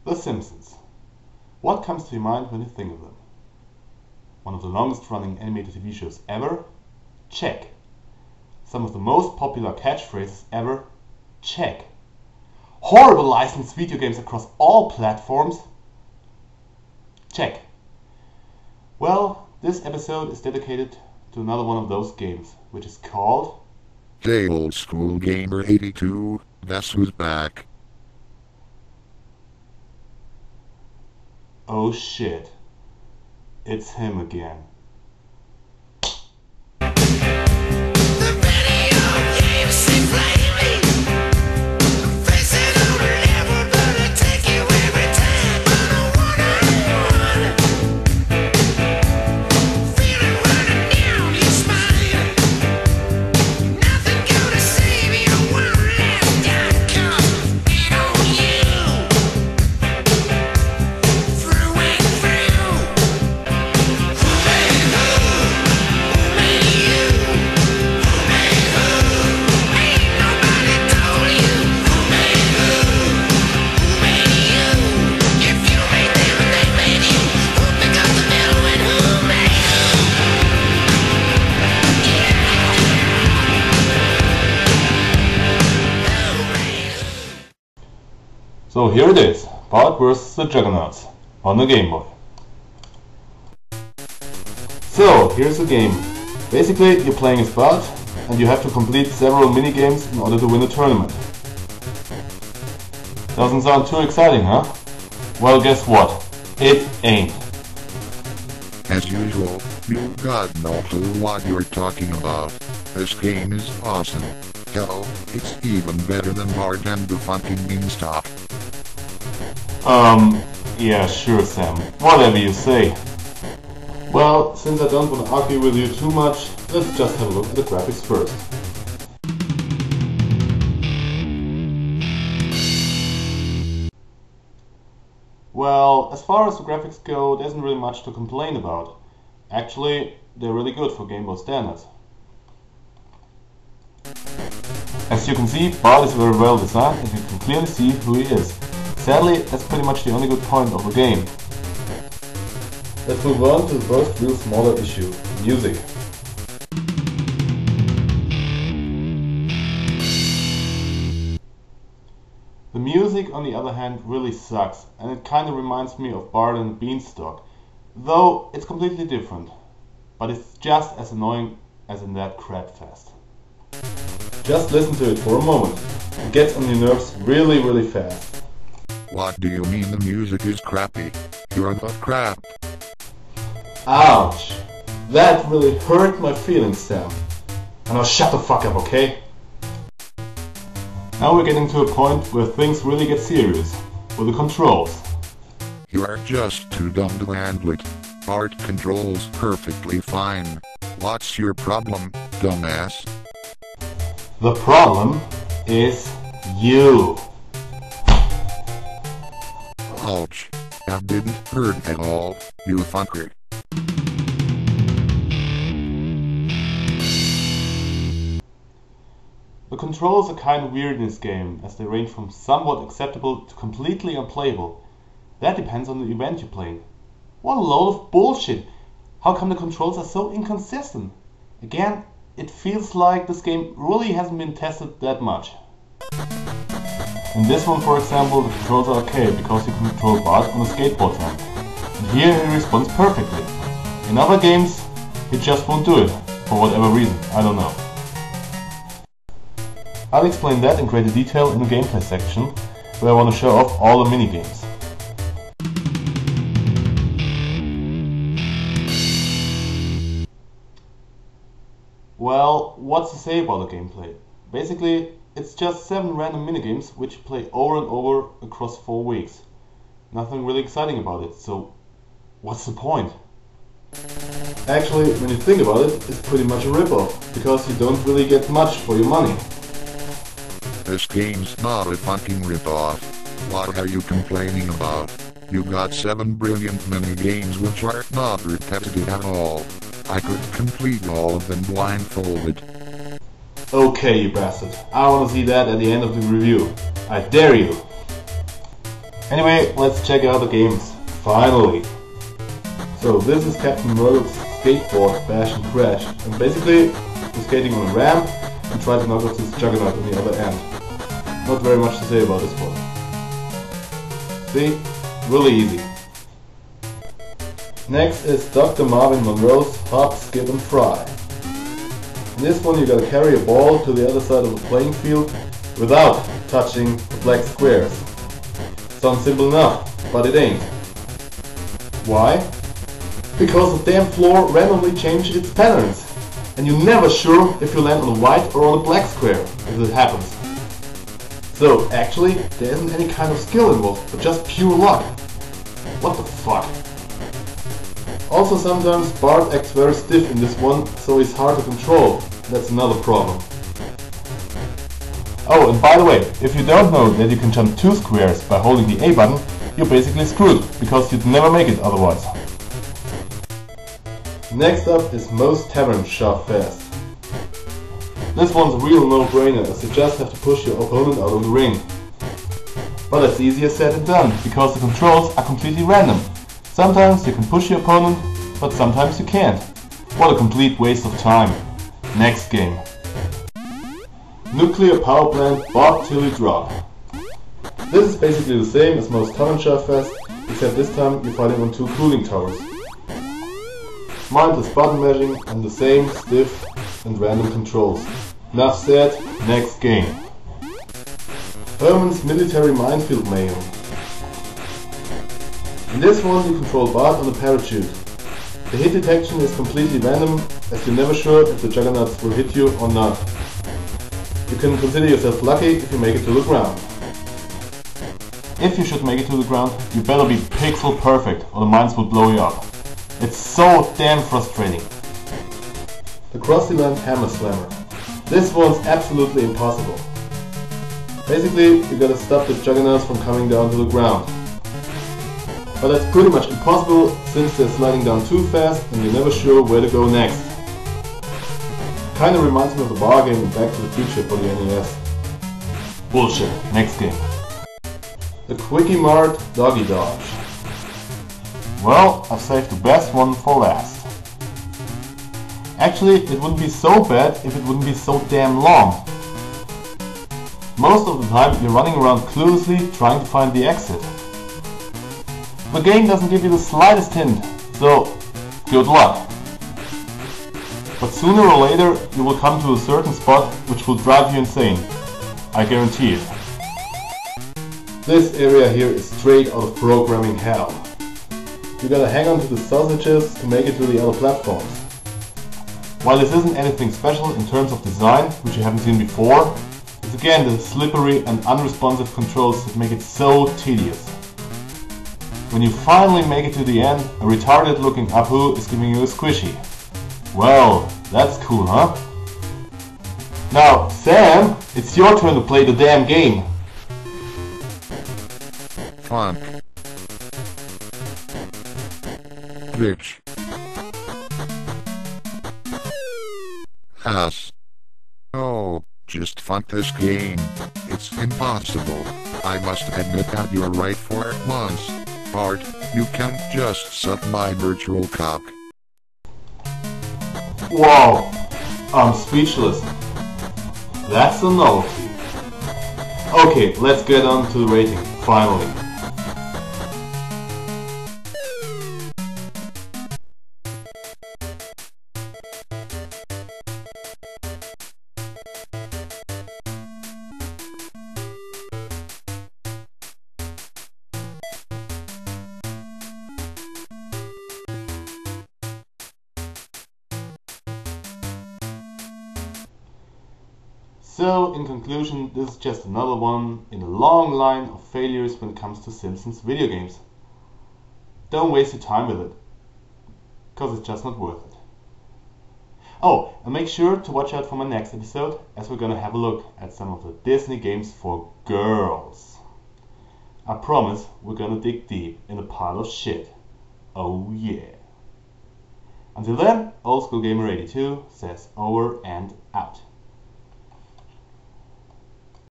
The Simpsons. What comes to your mind when you think of them? One of the longest running animated TV shows ever? Check. Some of the most popular catchphrases ever? Check. Horrible licensed video games across all platforms? Check. Well, this episode is dedicated to another one of those games, which is called Hey old school gamer 82, guess who's back? Oh shit. It's him again. So here it is, Bart vs. the Juggernauts on the Game Boy. So here's the game. Basically you're playing as Bart and you have to complete several minigames in order to win a tournament. Doesn't sound too exciting, huh? Well, guess what? It ain't. As usual, you got no clue what you're talking about. This game is awesome. Hell, it's even better than Bart and the fucking beanstalk. Yeah, sure Sam, whatever you say. Well, since I don't want to argue with you too much, let's just have a look at the graphics first. Well, as far as the graphics go, there isn't really much to complain about. Actually, they're really good for Game Boy standards. As you can see, Bart is very well designed and you can clearly see who he is. Sadly, that's pretty much the only good point of the game. Let's move on to the first real smaller issue, music. The music, on the other hand, really sucks, and it kinda reminds me of Bart and the Beanstalk, though it's completely different. But it's just as annoying as in that crap fest. Just listen to it for a moment. It gets on your nerves really fast. What do you mean the music is crappy? You're the crap. Ouch! That really hurt my feelings, Sam. And now shut the fuck up, okay? Now we're getting to a point where things really get serious, with the controls. You are just too dumb to handle it. Bart controls perfectly fine. What's your problem, dumbass? The problem is you. Ouch. That didn't hurt at all, you fucker. The controls are kinda weird in this game, as they range from somewhat acceptable to completely unplayable. That depends on the event you're playing. What a load of bullshit! How come the controls are so inconsistent? Again, it feels like this game really hasn't been tested that much. In this one, for example, the controls are okay because you can control Bart on a skateboard ramp. And here he responds perfectly. In other games, he just won't do it, for whatever reason, I don't know. I'll explain that in greater detail in the gameplay section, where I want to show off all the minigames. Well, what's to say about the gameplay? Basically, it's just 7 random minigames which you play over and over across 4 weeks. Nothing really exciting about it, so what's the point? Actually, when you think about it, it's pretty much a rip-off, because you don't really get much for your money. This game's not a fucking rip-off. What are you complaining about? You got 7 brilliant minigames which are not repetitive at all. I could complete all of them blindfolded. Okay, you bastard. I want to see that at the end of the review. I dare you. Anyway, let's check out the games. Finally! So this is Captain Murdoch's skateboard Bash and Crash, and basically you're skating on a ramp and try to knock out this Juggernaut on the other end. Not very much to say about this one. See? Really easy. Next is Dr. Marvin Monroe's Hop, Skip and Fry. In this one you gotta carry a ball to the other side of the playing field without touching the black squares. Sounds simple enough, but it ain't. Why? Because the damn floor randomly changes its patterns, and you're never sure if you land on a white or on a black square if it happens. So actually, there isn't any kind of skill involved, but just pure luck. What the fuck? Also sometimes Bart acts very stiff in this one, so he's hard to control. That's another problem. Oh, and by the way, if you don't know that you can jump 2 squares by holding the A button, you're basically screwed, because you'd never make it otherwise. Next up is Moe's Tavern Shove Fast. This one's a real no-brainer, as you just have to push your opponent out of the ring. But it's easier said than done, because the controls are completely random. Sometimes you can push your opponent, but sometimes you can't. What a complete waste of time. Next game. Nuclear Power Plant Bob Till You Drop. This is basically the same as Moe's Tavern Shove Fest, except this time you're fighting on 2 cooling towers. Mindless button mashing and the same stiff and random controls. Enough said, next game. Herman's Military Minefield Mayhem. In this one you control Bart on a parachute. The hit detection is completely random, as you're never sure if the Juggernauts will hit you or not. You can consider yourself lucky if you make it to the ground. If you should make it to the ground, you better be pixel perfect or the mines will blow you up. It's so damn frustrating. The Crossy-Land Hammer Slammer. This one's absolutely impossible. Basically, you gotta stop the Juggernauts from coming down to the ground. But that's pretty much impossible since they're sliding down too fast and you're never sure where to go next. Kinda reminds me of the bar game in Back to the Future for the NES. Bullshit. Next game. The Quickie Mart Doggy Dodge. Well, I've saved the best one for last. Actually, it wouldn't be so bad if it wouldn't be so damn long. Most of the time you're running around cluelessly trying to find the exit. The game doesn't give you the slightest hint, so good luck. But sooner or later you will come to a certain spot which will drive you insane. I guarantee it. This area here is straight out of programming hell. You gotta hang on to the sausages to make it to the other platforms. While this isn't anything special in terms of design, which you haven't seen before, it's again the slippery and unresponsive controls that make it so tedious. When you finally make it to the end, a retarded looking Apu is giving you a squishy. Well, that's cool, huh? Now, Sam, it's your turn to play the damn game. Funk. Bitch. Ass. Oh, just funk this game. It's impossible. I must admit that you're right for it once. Bart, you can't just suck my virtual cock. Wow, I'm speechless. That's a novelty. Okay, let's get on to the rating, finally. So, in conclusion, this is just another one in a long line of failures when it comes to Simpsons video games. Don't waste your time with it, cause it's just not worth it. Oh, and make sure to watch out for my next episode, as we're gonna have a look at some of the Disney games for girls. I promise we're gonna dig deep in a pile of shit. Oh yeah. Until then, Old School Gamer 82 says over and out.